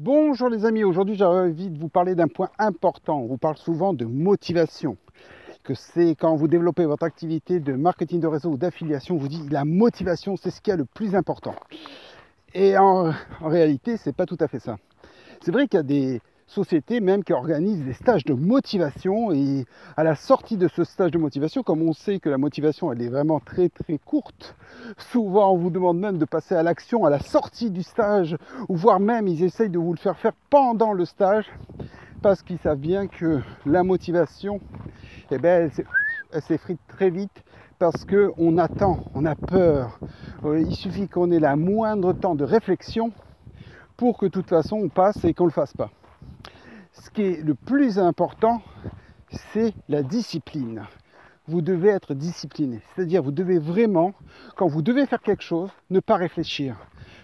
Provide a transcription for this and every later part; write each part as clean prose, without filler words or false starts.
Bonjour les amis, aujourd'hui j'ai envie de vous parler d'un point important. On vous parle souvent de motivation, que c'est quand vous développez votre activité de marketing de réseau ou d'affiliation, on vous dit la motivation c'est ce qui est le plus important. Et en réalité, c'est pas tout à fait ça. C'est vrai qu'il y a des sociétés même qui organisent des stages de motivation et à la sortie de ce stage de motivation, comme on sait que la motivation elle est vraiment très courte, souvent on vous demande même de passer à l'action à la sortie du stage ou voire même ils essayent de vous le faire faire pendant le stage parce qu'ils savent bien que la motivation elle s'effrite très vite parce qu'on attend, on a peur. Il suffit qu'on ait la moindre temps de réflexion pour que de toute façon on passe et qu'on ne le fasse pas. Ce qui est le plus important, c'est la discipline. Vous devez être discipliné, c'est-à-dire vous devez vraiment, quand vous devez faire quelque chose, ne pas réfléchir.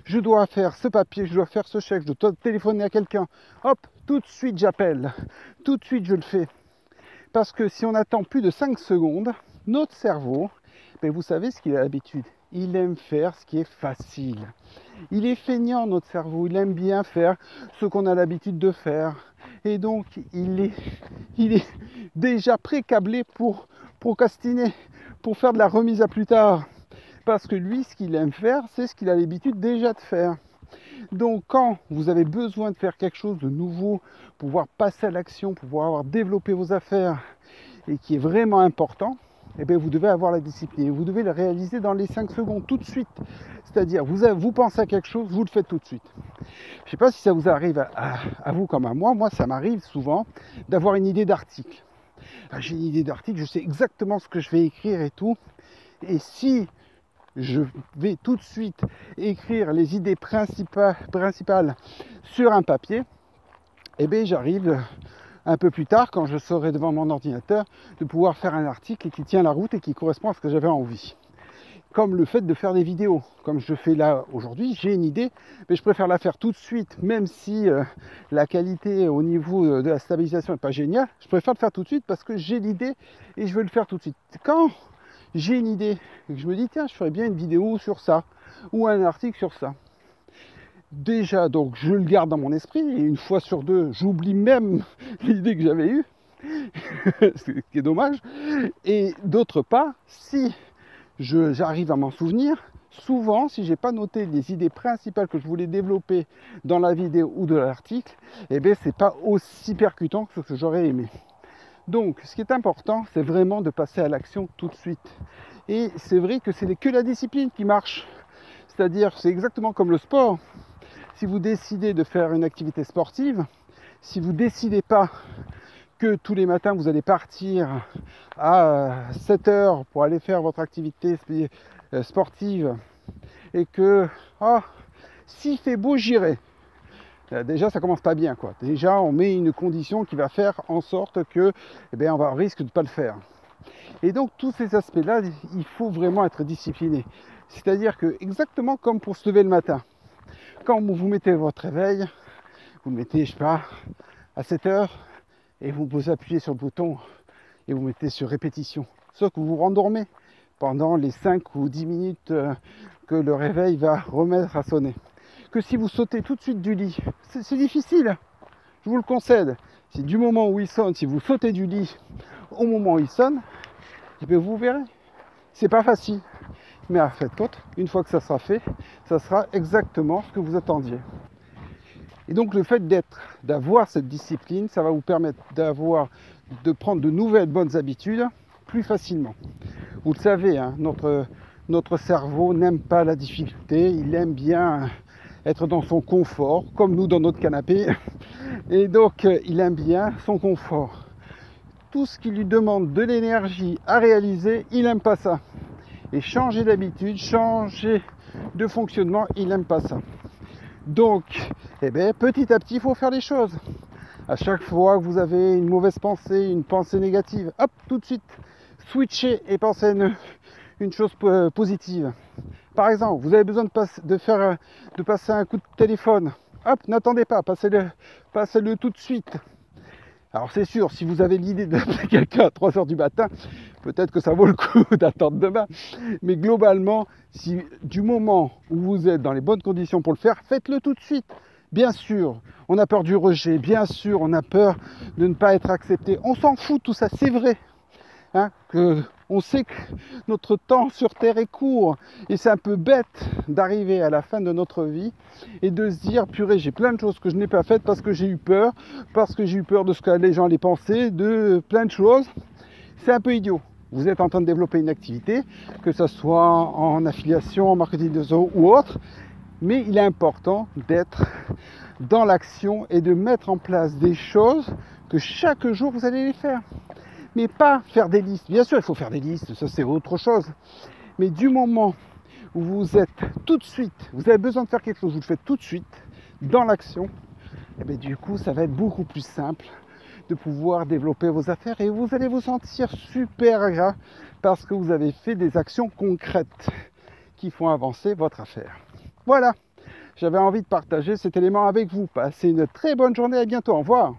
Je dois faire ce papier, je dois faire ce chèque, je dois téléphoner à quelqu'un. Hop, tout de suite j'appelle, tout de suite je le fais. Parce que si on attend plus de 5 secondes, notre cerveau, vous savez ce qu'il a l'habitude. Il aime faire ce qui est facile. Il est feignant notre cerveau, il aime bien faire ce qu'on a l'habitude de faire. Et donc il est déjà pré-câblé pour procrastiner, pour faire de la remise à plus tard. Parce que lui, ce qu'il aime faire, c'est ce qu'il a l'habitude déjà de faire. Donc quand vous avez besoin de faire quelque chose de nouveau, pouvoir passer à l'action, pouvoir avoir développé vos affaires et qui est vraiment important, vous devez avoir la discipline. Vous devez le réaliser dans les 5 secondes, tout de suite. C'est-à-dire, vous pensez à quelque chose, vous le faites tout de suite. Je ne sais pas si ça vous arrive à vous comme à moi. Moi, ça m'arrive souvent d'avoir une idée d'article. J'ai une idée d'article, je sais exactement ce que je vais écrire et tout. Et si je vais tout de suite écrire les idées principales sur un papier, j'arrive un peu plus tard, quand je serai devant mon ordinateur, de pouvoir faire un article qui tient la route et qui correspond à ce que j'avais envie. Comme le fait de faire des vidéos, comme je fais là aujourd'hui, j'ai une idée, mais je préfère la faire tout de suite, même si la qualité au niveau de la stabilisation n'est pas géniale, je préfère le faire tout de suite parce que j'ai l'idée et je veux le faire tout de suite. Quand j'ai une idée et que je me dis, tiens, je ferais bien une vidéo sur ça, ou un article sur ça, déjà, donc je le garde dans mon esprit, et une fois sur deux, j'oublie même l'idée que j'avais eue, ce qui est dommage. Et d'autre part, si j'arrive à m'en souvenir, souvent, si j'ai pas noté les idées principales que je voulais développer dans la vidéo ou de l'article, c'est pas aussi percutant que ce que j'aurais aimé. Donc, ce qui est important, c'est vraiment de passer à l'action tout de suite. Et c'est vrai que c'est que la discipline qui marche. C'est-à-dire, c'est exactement comme le sport. Si vous décidez de faire une activité sportive, si vous ne décidez pas que tous les matins vous allez partir à 7 heures pour aller faire votre activité sportive et que s'il fait beau j'irai, déjà ça commence pas bien quoi. Déjà on met une condition qui va faire en sorte que on risque de ne pas le faire. Et donc tous ces aspects là, il faut vraiment être discipliné. C'est-à-dire que exactement comme pour se lever le matin, quand vous mettez votre réveil, vous le mettez, je sais pas, à 7 heures, et vous appuyez sur le bouton et vous mettez sur répétition. Sauf que vous vous rendormez pendant les 5 ou 10 minutes que le réveil va remettre à sonner. Que si vous sautez tout de suite du lit, c'est difficile, je vous le concède. Si du moment où il sonne, si vous sautez du lit au moment où il sonne, vous verrez, c'est pas facile. Mais à fait d'autres, une fois que ça sera fait, ça sera exactement ce que vous attendiez. Et donc le fait d'avoir cette discipline, ça va vous permettre de prendre de nouvelles bonnes habitudes plus facilement. Vous le savez, hein, notre cerveau n'aime pas la difficulté, il aime bien être dans son confort, comme nous dans notre canapé. Et donc il aime bien son confort. Tout ce qui lui demande de l'énergie à réaliser, il n'aime pas ça. Et changer d'habitude, changer de fonctionnement, il n'aime pas ça. Donc, petit à petit, il faut faire les choses. À chaque fois que vous avez une mauvaise pensée, une pensée négative, hop, tout de suite, switcher et penser à une chose positive. Par exemple, vous avez besoin de passer un coup de téléphone. Hop, n'attendez pas, passez-le tout de suite. Alors c'est sûr, si vous avez l'idée d'appeler quelqu'un à 3 heures du matin, peut-être que ça vaut le coup d'attendre demain. Mais globalement, si du moment où vous êtes dans les bonnes conditions pour le faire, faites-le tout de suite. Bien sûr, on a peur du rejet, bien sûr, on a peur de ne pas être accepté. On s'en fout de tout ça, c'est vrai. Hein, on sait que notre temps sur Terre est court et c'est un peu bête d'arriver à la fin de notre vie et de se dire purée, j'ai plein de choses que je n'ai pas faites parce que j'ai eu peur de ce que les gens allaient penser, de plein de choses. C'est un peu idiot. Vous êtes en train de développer une activité, que ce soit en affiliation, en marketing de réseau ou autre, mais il est important d'être dans l'action et de mettre en place des choses que chaque jour vous allez les faire. Mais pas faire des listes. Bien sûr, il faut faire des listes, ça c'est autre chose. Mais du moment où vous êtes tout de suite, vous avez besoin de faire quelque chose, vous le faites tout de suite, dans l'action, et bien du coup, ça va être beaucoup plus simple de pouvoir développer vos affaires et vous allez vous sentir super agréable parce que vous avez fait des actions concrètes qui font avancer votre affaire. Voilà, j'avais envie de partager cet élément avec vous. Passez une très bonne journée, à bientôt, au revoir.